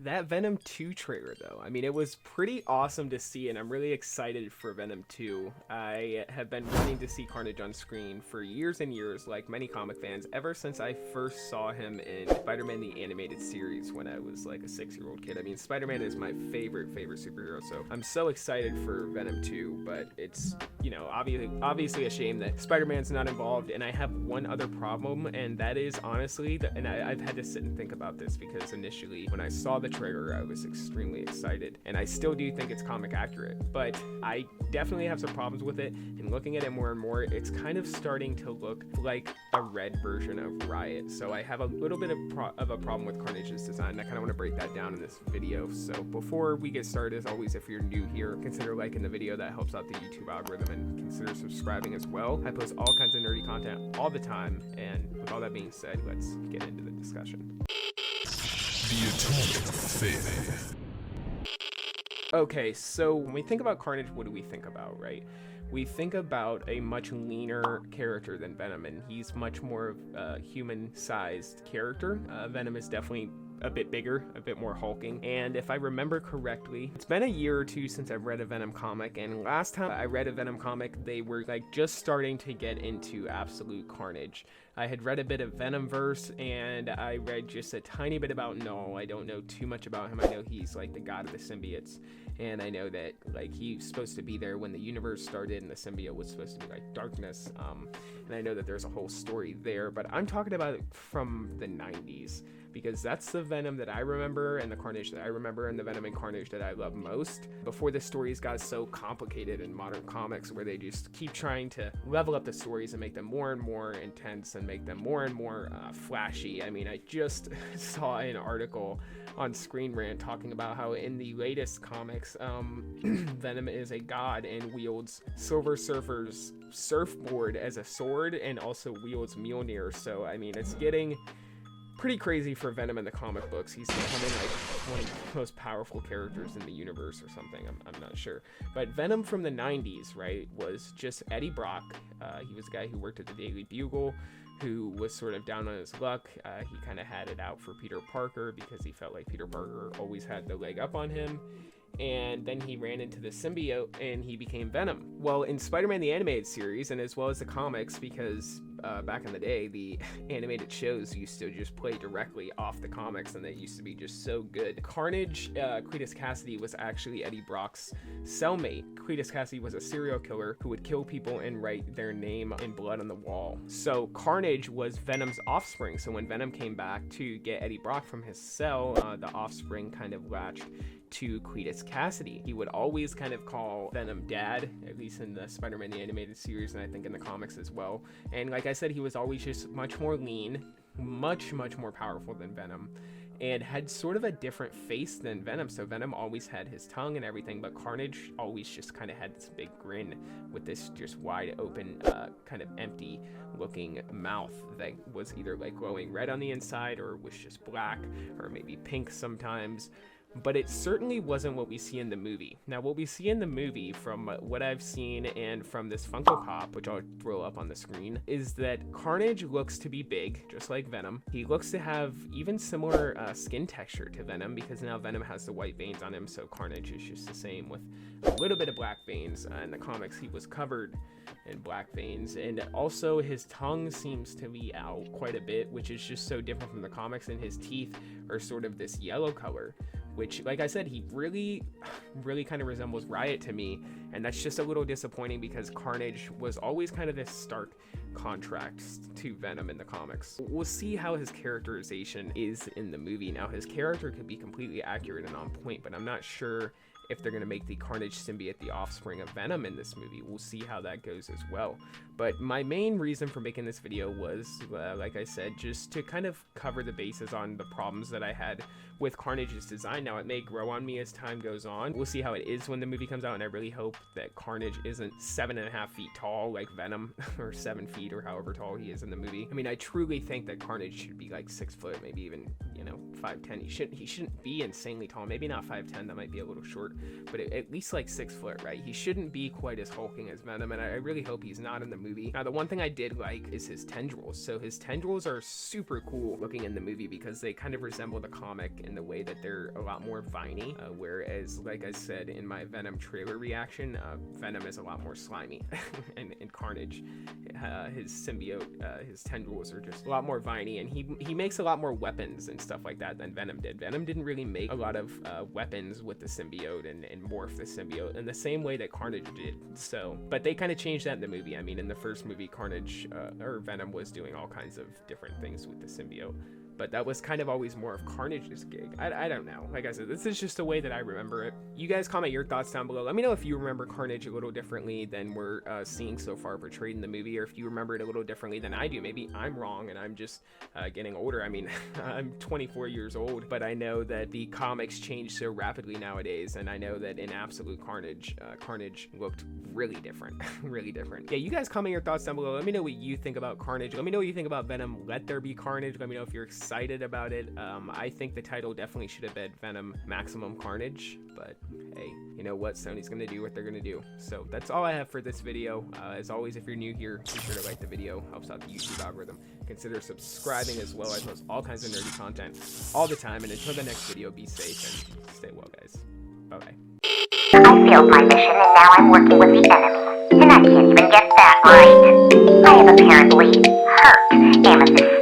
That Venom 2 trailer, though, I mean, it was pretty awesome to see, and I'm really excited for Venom 2. I have been wanting to see Carnage on screen for years and years, like many comic fans, ever since I first saw him in Spider-Man the Animated Series when I was like a 6-year-old kid. I mean, Spider-Man is my favorite superhero, so I'm so excited for Venom 2, but it's, you know, obviously a shame that Spider-Man's not involved, and I have one other problem, and that is honestly, I've had to sit and think about this, because initially, when I saw the trailer, I was extremely excited, and I still do think it's comic accurate, but I definitely have some problems with it, and looking at it more and more, it's kind of starting to look like a red version of Riot, so I have a little bit of a problem with Carnage's design. I kind of want to break that down in this video. So before we get started, as always, if you're new here, consider liking the video. That helps out the YouTube algorithm, and consider subscribing as well. I post all kinds of nerdy content all the time, and with all that being said, let's get into the discussion. The Atomic Faith. Okay, so when we think about Carnage, what do we think about, right? We think about a much leaner character than Venom, and he's much more of a human-sized character. Venom is definitely a bit bigger, a bit more hulking, and if I remember correctly, it's been a year or two since I've read a Venom comic, and last time I read a Venom comic, they were like just starting to get into absolute carnage. I had read a bit of Venomverse, and I read just a tiny bit about Null. I don't know too much about him. I know he's like the god of the symbiotes, and I know that like he's supposed to be there when the universe started, and the symbiote was supposed to be like darkness, and I know that there's a whole story there, but I'm talking about it from the 90s, because that's the Venom that I remember, and the Carnage that I remember, and the Venom and Carnage that I love most, before the stories got so complicated in modern comics, where they just keep trying to level up the stories and make them more and more intense, and make them more and more flashy. I mean, I just saw an article on Screen Rant talking about how in the latest comics, Venom is a god and wields Silver Surfer's surfboard as a sword, and also wields Mjolnir. So I mean, it's getting pretty crazy for Venom in the comic books. He's becoming like one of the most powerful characters in the universe or something. I'm not sure. But Venom from the 90s, right, was just Eddie Brock. He was a guy who worked at the Daily Bugle, who was sort of down on his luck. He kind of had it out for Peter Parker because he felt like Peter Parker always had the leg up on him. And then he ran into the symbiote and he became Venom. Well, in Spider-Man the Animated Series, and as well as the comics, because back in the day, the animated shows used to just play directly off the comics, and they used to be just so good. Carnage, Cletus Cassidy, was actually Eddie Brock's cellmate. Cletus Cassidy was a serial killer who would kill people and write their name in blood on the wall. So Carnage was Venom's offspring. So when Venom came back to get Eddie Brock from his cell, the offspring kind of latched to Cletus Cassidy. He would always kind of call Venom Dad, at least in the Spider-Man the Animated Series, and I think in the comics as well. And like I said, he was always just much more lean, much more powerful than Venom, and had sort of a different face than Venom. So Venom always had his tongue and everything, but Carnage always just kind of had this big grin with this just wide open, kind of empty looking mouth that was either like glowing red on the inside, or was just black, or maybe pink sometimes. But it certainly wasn't what we see in the movie. Now, what we see in the movie, from what I've seen and from this Funko Pop, which I'll throw up on the screen, is that Carnage looks to be big, just like Venom. He looks to have even similar skin texture to Venom, because now Venom has the white veins on him, so Carnage is just the same with a little bit of black veins. In the comics, he was covered in black veins, and also his tongue seems to be out quite a bit, which is just so different from the comics, and his teeth are sort of this yellow color, which, like I said, he really kind of resembles Riot to me, and that's just a little disappointing, because Carnage was always kind of this stark contrast to Venom in the comics. We'll see how his characterization is in the movie. Now, his character could be completely accurate and on point, but I'm not sure if they're going to make the Carnage symbiote the offspring of Venom in this movie. We'll see how that goes as well. But my main reason for making this video was, like I said, just to kind of cover the bases on the problems that I had with Carnage's design. Now, it may grow on me as time goes on. We'll see how it is when the movie comes out, and I really hope that Carnage isn't 7.5 feet tall like Venom, or 7 feet, or however tall he is in the movie. I mean, I truly think that Carnage should be like 6 foot, maybe even, 5'10". He shouldn't be insanely tall. Maybe not 5'10", that might be a little short, but at least like 6 foot, right? He shouldn't be quite as hulking as Venom, and I really hope he's not in the movie. Now, the one thing I did like is his tendrils. So his tendrils are super cool looking in the movie because they kind of resemble the comic in the way that they're a lot more viney, whereas, like I said in my Venom trailer reaction, Venom is a lot more slimy. and in Carnage, his symbiote, his tendrils are just a lot more viney, and he makes a lot more weapons and stuff like that than Venom did. Venom didn't really make a lot of weapons with the symbiote and morph the symbiote in the same way that Carnage did. So, but they kind of changed that in the movie. I mean, in the first movie, Carnage or Venom was doing all kinds of different things with the symbiote, but that was kind of always more of Carnage's gig. I don't know. Like I said, this is just the way that I remember it. You guys comment your thoughts down below. Let me know if you remember Carnage a little differently than we're seeing so far portrayed in the movie, or if you remember it a little differently than I do. Maybe I'm wrong and I'm just getting older. I mean, I'm 24 years old, but I know that the comics change so rapidly nowadays, and I know that in Absolute Carnage, Carnage looked really different. Really different. Yeah, you guys comment your thoughts down below. Let me know what you think about Carnage. Let me know what you think about Venom Let There Be Carnage. Let me know if you're excited about it. I think the title definitely should have been Venom Maximum Carnage, but hey, you know what? Sony's gonna do what they're gonna do. So that's all I have for this video. As always, if you're new here, be sure to like the video. Helps out the YouTube algorithm. Consider subscribing as well. I post all kinds of nerdy content all the time. And until the next video, be safe and stay well, guys. Bye-bye. I failed my mission and now I'm working with the enemy. And I can't even get that right. I have apparently hurt Amethyst